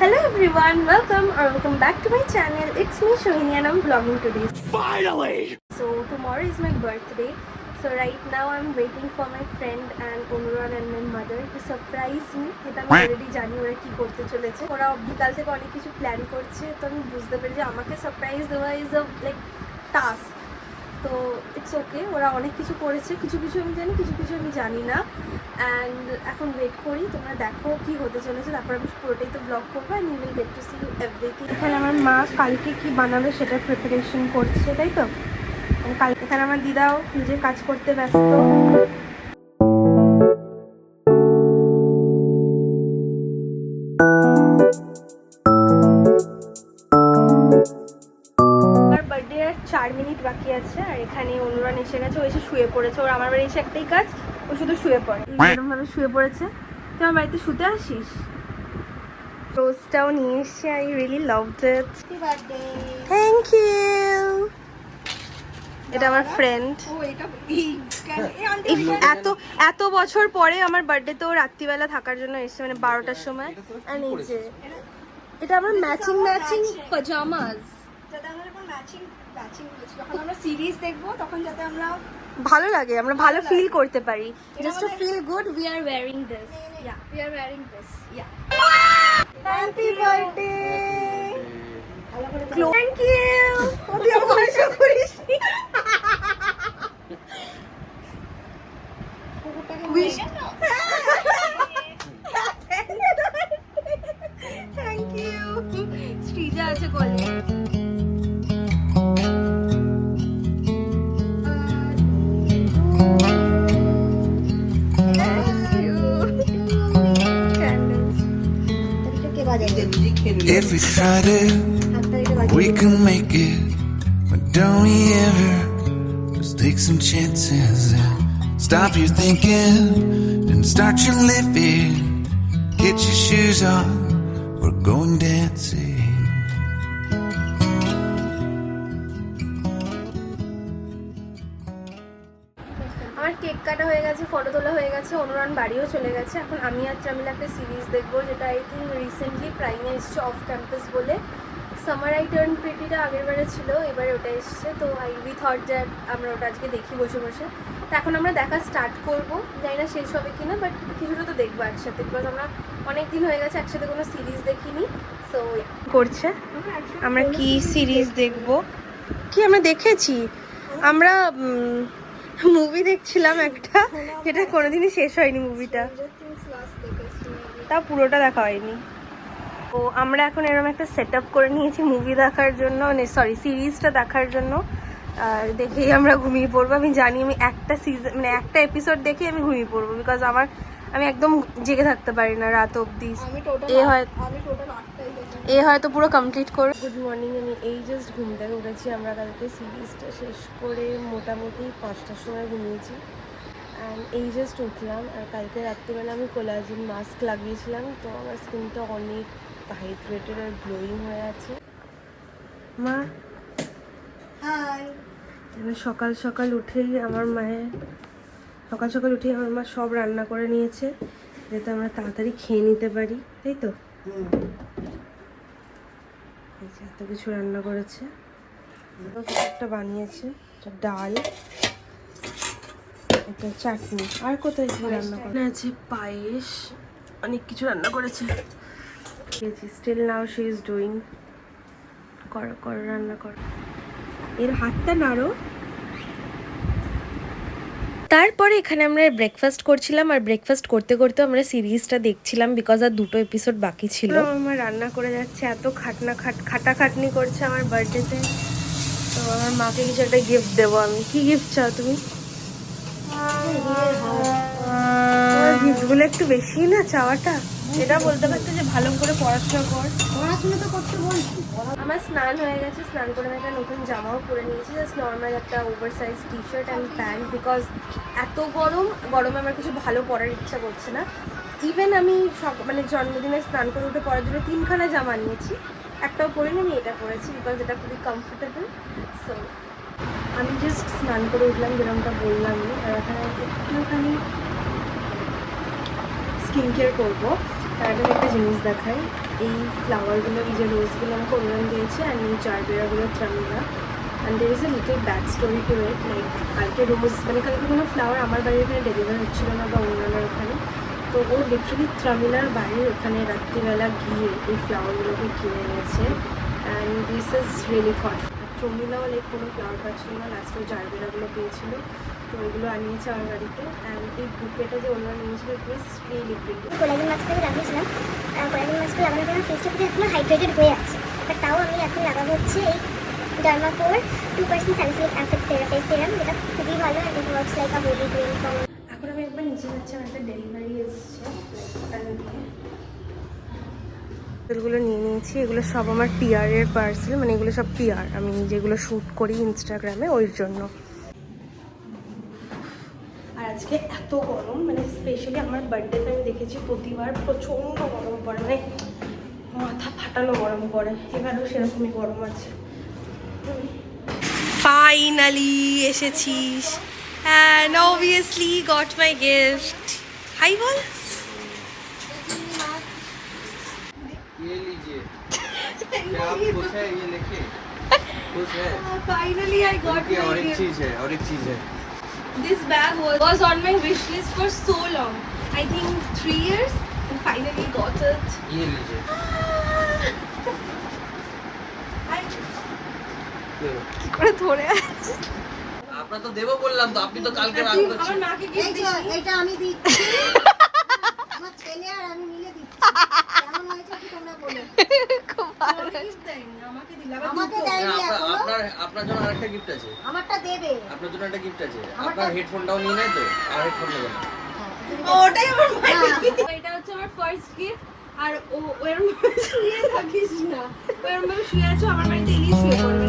Hello everyone, welcome back to my channel. It's me Shohini and I'm vlogging today. Finally! So tomorrow is my birthday. So right now I'm waiting for my friend and Onurad and my mother to surprise me. এটা আমি already জানি ওরা কি করতে চলেছে। ওরা বিকাল থেকে অনেক কিছু প্ল্যান করছে, তো আমি বুঝতে পেরেছি আমাকে সারপ্রাইজ দেওয়া ইজ আ লাইক টাস্ক। তো ইটস ওকে, ওরা অনেক কিছু করেছে, কিছু কিছু আমি জানি, কিছু কিছু আমি জানি না। অ্যান্ড এখন ওয়েট করি, তোমরা দেখো কি হতে চলেছে, তারপর আমি পুরোটাই তো ব্লগ করবো and you will get to see everything. এখানে আমার মা কালকে কি বানাবে সেটা প্রিপারেশন করছে, তাই তো? কাল এখানে আমার দিদাও নিজের কাজ করতে ব্যস্ত। আমার বার্থডে আর 4 মিনিট বাকি আছে, আর এখানে অনুরান এসে গেছে, ও এসে শুয়ে পড়েছে। ওর আমার বাড়ি এসে একটাই কাজ, ও শুধু শুয়ে পড়ে। এরকম ভাবে শুয়ে পড়েছে। তুই আমার বাড়িতে শুতে আসিস? রোজটাও নিয়ে এসছে, I really loved it. Happy birthday. Thank you. এটা আমার ফ্রেন্ড। এত বছর পরে আমার বার্থডে তো রাত্রিবেলা থাকার জন্য এসেছে, মানে 12টার সময়। আর এই যে এটা আমার ম্যাচিং পাজামাস। যাতে আমরা যখন ম্যাচিং যখন আমরা সিরিজ দেখবো তখন যাতে আমরা ভালো লাগে, আমরা ভালো ফিল করতে পারি। Just to feel good we are wearing this. Yeah, we are wearing this. Yeah, happy birthday. Thank you. ওদি আমার আশা করিস উইশ। Thank you. শ্রীজা আছে কোলে। If we tried it, we can make it. But don't we ever just take some chances and stop your thinking and start your living? Get your shoes on, we're going dancing. আমার cake কাটা হয়ে গেছে, photo তোলা হয়ে গেছে, অনুরান বাড়িও চলে গেছে। এখন আমি আর চামিলা একটা সিরিজ দেখবো, যেটা আই থিঙ্ক রিসেন্টলি প্রাইমে এসছে, অফ ক্যাম্পাস বলে। সামার আই টার্ন প্রিটিটা আগের বারে ছিল, এবারে ওটা এসছে। তো উই থট দ্যাট আমরা ওটা আজকে দেখি বসে বসে। তো এখন আমরা দেখা স্টার্ট করবো, জানি না শেষ হবে কিনা, বাট কিছুটা তো দেখবো একসাথে, বিকজ আমরা অনেক দিন হয়ে গেছে একসাথে কোনো সিরিজ দেখিনি। সো করছে আমরা কি সিরিজ দেখবো, কি আমরা দেখেছি, আমরা মুভি দেখছিলাম একটা, যেটা কোনোদিনই শেষ হয়নি মুভিটা, তা পুরোটা দেখা হয়নি। ও আমরা এখন এরকম একটা সেট আপ করে নিয়েছি মুভি দেখার জন্য, মানে সরি সিরিজটা দেখার জন্য। আর দেখেই আমরা ঘুমিয়ে পড়বো। আমি জানি আমি একটা সিজন মানে একটা এপিসোড দেখে আমি ঘুমিয়ে পড়বো, বিকজ আমি একদম জেগে থাকতে পারি না রাত অবধি। এ হয়তো পুরো কমপ্লিট করে। গুড মর্নিং, আমি এই জাস্ট ঘুম থেকে উঠেছি। আমরা কালকে সিরিজটা শেষ করে মোটামুটি 5টার সময় ঘুমিয়েছি, অ্যান্ড এই জাস্ট উঠলাম। আর কালকে রাত্রিবেলা আমি কোলাজেন মাস্ক লাগিয়েছিলাম, তো আমার স্কিনটা অনেক হাইড্রেটেড আর গ্লোয়িং হয়ে আছে। মা হাই। সকাল সকাল উঠেই আমার মা সব রান্না করে নিয়েছে, যাতে আমরা তাড়াতাড়ি খেয়ে নিতে পারি, তাই তো? এত কিছু রান্না করেছে, একটা বানিয়েছে, একটা ডাল, একটা চাটনি, আর কোথায় কি রান্না করে আছে, পায়েস, অনেক কিছু রান্না করেছে। Still now she is doing. কর রান্না কর, এর হাতটা নাড়ো। তারপরে এখানে আমরা ব্রেকফাস্ট করছিলাম, আর ব্রেকফাস্ট করতে করতে আমরা সিরিজটা দেখছিলাম, বিকজ আর 2টো এপিসোড বাকি ছিল। আমার রান্না করে যাচ্ছে, এত খাটাখাটনি করছে আমার বার্থডেতে। তো আমার মাকে কিছু একটা গিফট দেবো আমি। কি গিফট চাও তুমি? গিফটগুলো একটু বেশি না চাওয়াটা? এটা বলতে পারতো যে ভালো করে পড়াশোনা তো করতে বলছি। আমার স্নান হয়ে গেছে, স্নান করে আমি একটা নতুন জামাও পরে নিয়েছি, জাস্ট নর্মাল একটা oversize T shirt and pant, because এত গরমে আমার কিছু ভালো পরার ইচ্ছা করছে না। ইভেন আমি মানে জন্মদিনে স্নান করে উঠে পরার জন্য 3খানা জামা নিয়েছি, একটাও পরিনি, আমি এটা পরেছি বিকজ এটা খুবই কমফোর্টেবল। সো আমি জাস্ট স্নান করে উঠলাম, যেরকমটা বললাম, আর এখানে একটুখানি স্কিন কেয়ার করবো। তার আগে আমি একটা জিনিস দেখাই। এই ফ্লাওয়ারগুলো, এই যে রোজগুলো আমাকে অনুদান দিয়েছে, আর এই জারবেরাগুলো Tramila. And there is a little back story to it. Like কালকে রোজ, মানে কালকে কোনো ফ্লাওয়ার আমার বাড়ির এখানে ডেলিভার হচ্ছিলো না বা অনুদানের ওখানে, তো ও লিটারালি ট্রামিলার বাড়ির ওখানে রাত্রিবেলা গিয়ে এই ফ্লাওয়ারগুলোকে কিনে এনেছে। And this is really thoughtful. ট্রামিলাও লাইক কোনো ফ্লাওয়ার পাচ্ছিল না, লাস্টে জারবেরাগুলো পেয়েছিল, তো ওইগুলো আনিয়েছে আমার বাড়িতে। অ্যান্ড এই বুকেটা যে অনুদান নিয়েছিল ইট ওয়াজ রিয়েলি প্রিটি। কোলাজেন মাস্কটা আমি লাগিয়েছিলাম। কোলাজেন মাস্কটা লাগানোর পর ফেসটা পুরো এখনো হাইড্রেটেড হয়ে আছে, বাট তাও আমি এখন লাগাবো হচ্ছে এই Dermaco 2% salicylic acid face serum, যেটা খুবই ভালো। And it works like a holy grail for. এখন আমি একবার নিচে যাচ্ছি, আমার একটা ডেলিভারি এসছে, ওটা নিয়ে এগুলো নিয়ে নিয়েছি। এগুলো সব আমার পিআরের পার্সেল, মানে এগুলো সব পিআর, আমি যেগুলো শ্যুট করি ইনস্টাগ্রামে ওই জন্য। আর আজকে এত গরম, মানে স্পেশালি আমার বার্থডেতে আমি দেখেছি প্রতিবার প্রচণ্ড গরম পড়ে, মানে মাথা ফাটানো গরম পড়ে, এবারেও সেরকমই গরম আছে। ফাইনালি এসেছিস and obviously got my gift. Hi bol. ये लीजिए क्या आप खुश है ये लेके खुश है Finally I got ये my और एक gift. चीज है और एक चीज है This bag was on my wish list for so long. I think 3 years and finally got it. ये लीजिए কি করে ধরে আপনারা তো দেবো বললাম তো আপনি তো কালকে রাগ আমার করছেন মাকে গিফট দিছি। এটা আমি দিচ্ছি, আমার ছেলে আর আমি মিলে দিচ্ছি। কেমন হয়েছে কি তোমরা বলো? খুব ভালো gift দেয়নি, আমাকে দিলা। আবার আমাকে দুটো। দেয়নি এখনো। আপনার জন্য আরেকটা গিফট আছে আমারটা দেবে। আপনার জন্য একটা গিফট আছে আপনার হেডফোনটাও নিয়ে নেয় তো আর হেডফোন নেবেন না ওটাই আমার এটা হচ্ছে আমার ফার্স্ট গিফট। আর ও এরকম ভাবে শুয়ে থাকিস না, ও এরকম ভাবে শুয়ে আছো, আমার বাড়িতে এলেই শুয়ে পড়বে।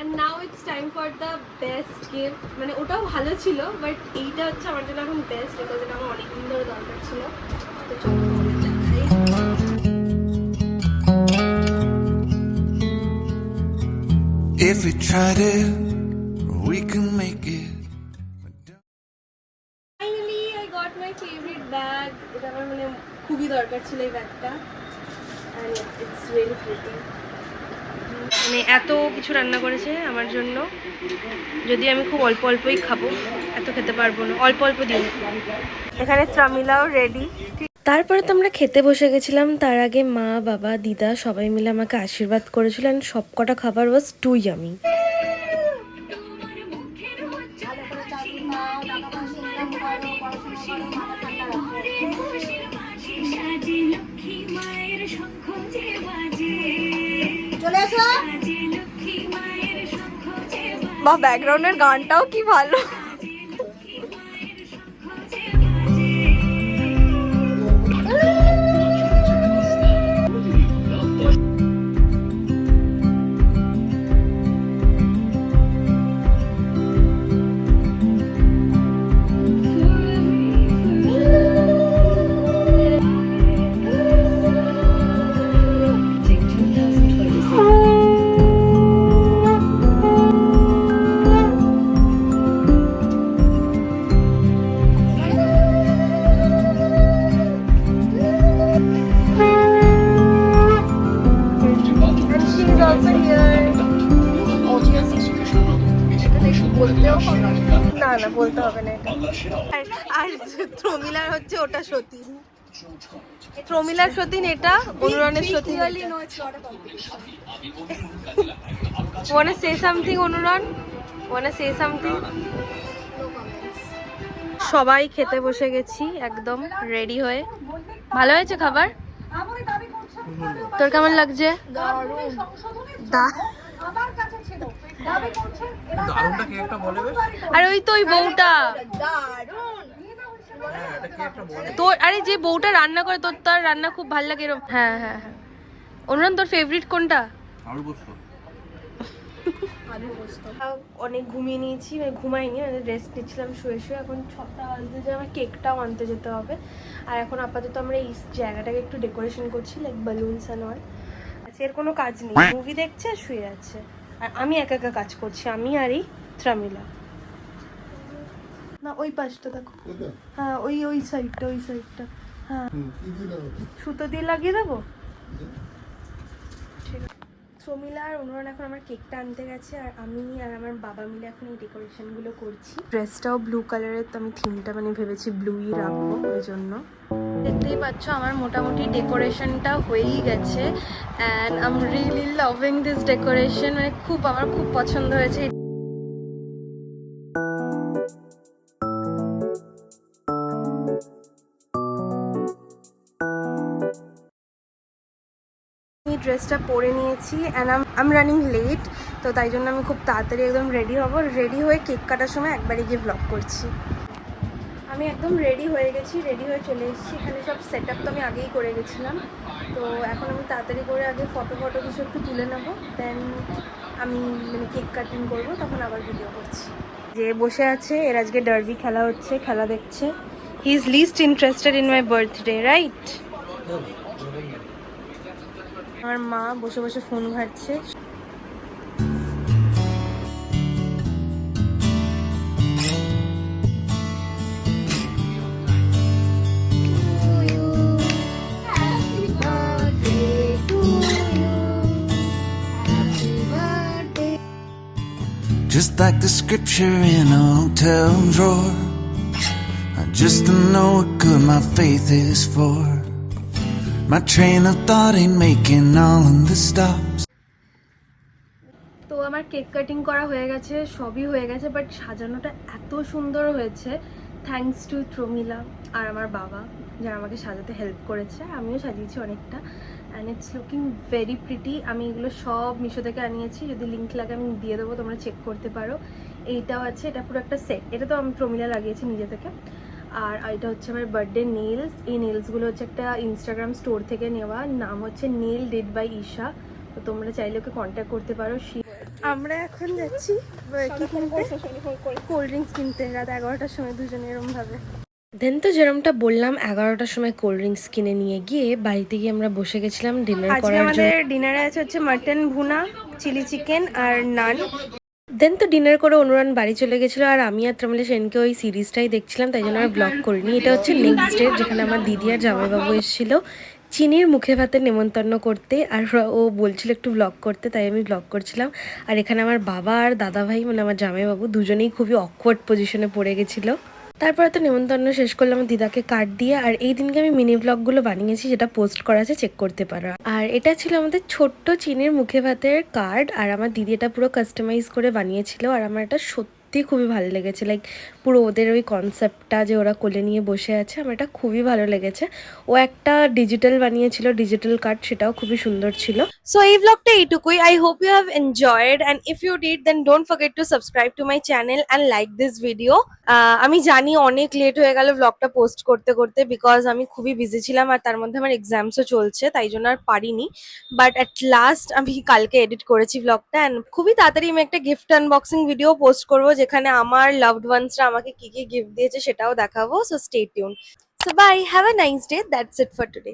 And now it's time for the best gift. মানে ওটাও ভালো ছিল, বাট এইটা হচ্ছে আমার জন্য এখন বেস্ট, এটা যেটা আমার অনেকদিন ধরে দরকার ছিল। তো চলো তোমাদের দেখাই। If we tried it, we can make it. Finally, I got my favorite bag. এটা আমার মানে খুবই দরকার ছিল এই ব্যাগটা, and it's really pretty. মানে এত কিছু রান্না করেছে আমার জন্য, যদি আমি খুব অল্প অল্পই খাবো, এত খেতে পারবো না, অল্প অল্প দিন। এখানে ট্রামিলাও রেডি। তারপরে তো আমরা খেতে বসে গেছিলাম। তার আগে মা, বাবা, দিদা সবাই মিলে আমাকে আশীর্বাদ করেছিল, and সব কটা খাবার ওয়াজ টু ইয়ামি। ভালো করে চাকরি পাও, টাকা পয়সা ইনকাম করো, পড়াশোনা করো, মাথা ঠান্ডা রাখো। চলে এসো। বা ব্যাকগ্রাউন্ডের গানটাও কি ভালো। না না বলতে হবে না এটা। আর প্রমিলার হচ্ছে ওটা সতীন, প্রমিলার সতীন, এটা অনুরণের সতীন। wanna say something অনুরণ? wanna say something? সবাই খেতে বসে গেছি একদম রেডি হয়ে। ভালো হয়েছে খাবার? তোর কেমন লাগছে? দারুণটা কে একটা বলে বেশ আর ওই তো ওই বউটা হ্যাঁ এটা কে একটা বলে তোর, আরে যে বউটা রান্না করে, তোর তার রান্না খুব ভালো লাগে এরকম। হ্যাঁ হ্যাঁ হ্যাঁ। অনুরান তোর ফেভারিট কোনটা? আলু পোস্ত অনেক ঘুমিয়ে নিয়েছি, মানে ঘুমাইনি, মানে রেস্ট নিচ্ছিলাম শুয়ে শুয়ে। এখন 6টা বাজতে যে আমার কেকটাও আনতে যেতে হবে। আর এখন আপাতত আমরা এই জায়গাটাকে একটু ডেকোরেশন করছি, লাইক বালুনস অ্যান্ড অল। আচ্ছা, এর কোনো কাজ নেই, মুভি দেখছে আর শুয়ে আছে। আর আমি একা একা কাজ করছি, আমি আর এই ত্রামিলা। না ওই পাশটা দেখো, হ্যাঁ ওই ওই সাইডটা, ওই সাইডটা, হ্যাঁ সুতো দিয়ে লাগিয়ে দেবো। ঠিক আছে, প্রমিলা আর অনুরণ এখন আমার কেকটা আনতে গেছে, আর আমি আর আমার বাবা মিলে এখন এই ডেকোরেশনগুলো করছি। ড্রেসটাও ব্লু কালারের, তো আমি থিমটা মানে ভেবেছি ব্লুই রাখবো, ওই জন্য। দেখতেই পাচ্ছ আমার মোটামুটি ডেকোরেশনটা হয়েই গেছে, and I am really loving this decoration, মানে আমার খুব পছন্দ হয়েছে। আমি ড্রেসটা পরে নিয়েছি and I am running late, তো তাই জন্য আমি খুব তাড়াতাড়ি একদম রেডি হব। রেডি হয়ে কেক কাটার সময় একবারে গিয়ে ব্লগ করছি। আমি একদম রেডি হয়ে গেছি, রেডি হয়ে চলে এসেছি। এখানে সব সেট আপ তো আমি আগেই করে গেছিলাম, তো এখন আমি তাড়াতাড়ি করে আগে ফটো কিছু একটু তুলে নেবো, দেন আমি মানে কেক কাটিং করবো, তখন আবার ভিডিও করছি। যে বসে আছে, এর আজকে ডার্বি খেলা হচ্ছে, খেলা দেখছে। He is least interested in my birthday, right? আমার মা বসে বসে ফোন ঘাটছে। Just like the scripture in a hotel drawer, I just don't know what good my faith is for. My train of thought ain't making all of the stops. তো আমার cake cutting করা হয়ে গেছে, সবই হয়ে গেছে, but সাজানোটা এত সুন্দর হয়েছে থ্যাঙ্কস টু প্রমিলা আর আমার বাবা, যারা আমাকে সাজাতে হেল্প করেছে। আমিও সাজিয়েছি অনেকটা, and it's looking very pretty. আমি এগুলো সব মিশো থেকে আনিয়েছি, যদি লিঙ্ক লাগে আমি দিয়ে দেবো, তোমরা চেক করতে পারো। এইটাও আছে, এটা পুরো একটা সেট, এটা তো আমি প্রমিলা লাগিয়েছি নিজে থেকে। আর এটা হচ্ছে আমার বার্থডে নেলস। এই নেলসগুলো হচ্ছে একটা ইনস্টাগ্রাম স্টোর থেকে নেওয়া, নাম হচ্ছে নেল ডিড বাই ঈশা, তো তোমরা চাইলে ওকে কন্ট্যাক্ট করতে পারো। আমরা এখন যাচ্ছি কোল্ড ড্রিঙ্কস কিনতে, রাত 11টার সময় দুজনে এরম ভাবে। দেন তো যেরমটা বললাম 11টার সময় কোল্ড ড্রিঙ্কস কিনে নিয়ে গিয়ে বাড়িতে গিয়ে আমরা বসে গেছিলাম ডিনার করার জন্য। আমাদের ডিনারে আছে হচ্ছে মাটন ভুনা, চিলি চিকেন আর নান। দেন তো ডিনার করে অনুরান বাড়ি চলে গেছিলো, আর আমি আর ত্রামিলা সেনকে ওই সিরিজটাই দেখছিলাম, তাই জন্য আর ব্লগ করিনি। এটা হচ্ছে নেক্সট ডে, যেখানে আমার দিদি আর জামাইবাবু এসেছিলো চিনির মুখে ভাতে নেমন্তন্ন করতে, আর ও বলছিল একটু ব্লগ করতে, তাই আমি ব্লগ করছিলাম। আর এখানে আমার বাবা আর দাদা ভাই মানে আমার জামাইবাবু দুজনেই খুবই অকওয়ার্ড পজিশনে পড়ে গেছিলো। তারপরে তো নেমন্তন্ন শেষ করলাম দিদাকে কার্ড দিয়ে, আর এই দিনকে আমি মিনি ব্লগগুলো বানিয়েছি, যেটা পোস্ট করা আছে, চেক করতে পারো। আর এটা ছিল আমাদের ছোট্ট চিনির মুখে ভাতের কার্ড, আর আমার দিদি এটা পুরো কাস্টমাইজ করে বানিয়েছিল, আর আমার এটা সত্যি খুবই ভালো লেগেছে। লাইক পুরো ওদের ওই কনসেপ্টটা যে ওরা কোলে নিয়ে বসে আছে, আমার এটা খুবই ভালো লেগেছে। ও একটা ডিজিটাল বানিয়েছিল, ডিজিটাল কার্ড, সেটাও খুবই সুন্দর ছিল। সো এই ব্লগটা এইটুকুই। I hope you have enjoyed, and if you did then don't forget to subscribe to my channel and like this video. আমি জানি অনেক লেট হয়ে গেল ব্লগটা পোস্ট করতে করতে, বিকজ আমি খুবই বিজি ছিলাম, আর তার মধ্যে আমার এক্সামসও চলছে, তাই জন্য আর পারিনি। বাট অ্যাট লাস্ট আমি কালকে এডিট করেছি ব্লগটা, অ্যান্ড খুবই তাড়াতাড়ি আমি একটা গিফট আনবক্সিং ভিডিও পোস্ট করবো, যেখানে আমার লাভড ওয়ান্সরা আমাকে কি কি গিফট দিয়েছে সেটাও দেখাবো। So stay tune. So bye, have a nice day, that's it for today.